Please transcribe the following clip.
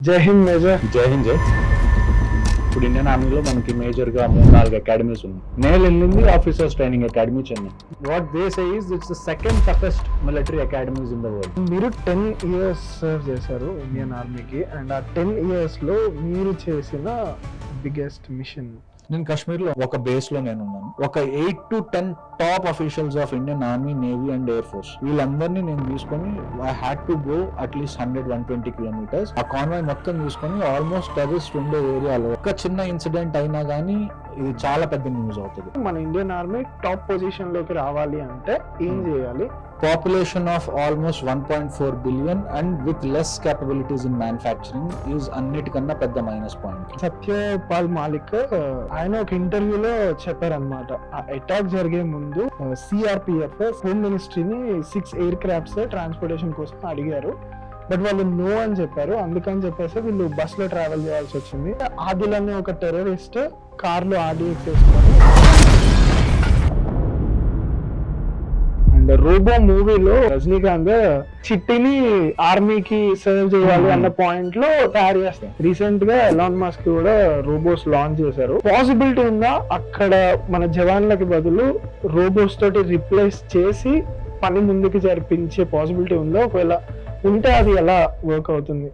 జై హింద్ మేజర్. జై హింద్. జై. ఇప్పుడు ఇండియన్ ఆర్మీలో మనకి మేజర్ గా 3-4 అకాడమీస్ ఉన్నాయి. నేను వెళ్ళింది officers training academy Chennai. What they say is it's the second toughest military academies in the world. మీరు 10 years సర్వ్ చేశారు ఇండియన్ ఆర్మీకి, అండ్ ఆ 10 years లో మీరు చేసిన బిగ్గెస్ట్ మిషన్? నేను కాశ్మీర్ లో ఒక బేస్ లో నేను ఉన్నాను. ఒక 8 to 10 top officials of Indian army, navy and air force, వీళ్ళందరినీ నేను తీసుకొని I had to go at least 100-120 kilometres. ఆ కాన్వాయ్ మొత్తం తీసుకొని ఆల్మోస్ట్ టెర్రరిస్ట్ ఉండే ఏరియాలో ఒక చిన్న ఇన్సిడెంట్ అయినా కానీ ఇది చాలా పెద్ద న్యూస్ అవుతుంది. మన ఇండియన్ ఆర్మీ టాప్ పొజిషన్ లోకి రావాలి అంటే ఏం చేయాలి? Population of almost 1.4 billion and with less capabilities in manufacturing is అన్నిటికన్నా పెద్ద మైనస్ పాయింట్. సత్యపాల్ మాలిక్ ఆయన ఒక ఇంటర్వ్యూలో చెప్పారనమాట, ఆ అటాక్ జరిగే ముందు సిఆర్పిఎఫ్ హోమ్ మినిస్ట్రీని 6 ఎయిర్ క్రాఫ్ట్స్ ట్రాన్స్పోర్టేషన్ కోసం అడిగారు. బట్ వాళ్ళు నో అని చెప్పారు. అందుకని చెప్పేసి వీళ్ళు బస్ లో ట్రావెల్ చేయాల్సి వచ్చింది. ఆదిల్ అనే ఒక టెర్రరిస్ట్ కార్లో ఆర్డీఎక్స్ వేసుకొని, అండ్ రోబో మూవీలో రజనీకాంత్ చిట్టిని ఆర్మీకి సర్వ్ చేయాలి అన్న పాయింట్ లో తయారు చేస్తారు. రీసెంట్ గా ఎలాన్ మస్క్ కూడా రోబోస్ లాంచ్ చేశారు. పాసిబిలిటీ ఉందా అక్కడ మన జవాన్లకి బదులు రోబోస్ తోటి రిప్లేస్ చేసి పని ముందుకు జరిపించే పాసిబిలిటీ ఉందా? ఒకవేళ ఉంటే అది ఎలా వర్క్ అవుతుంది?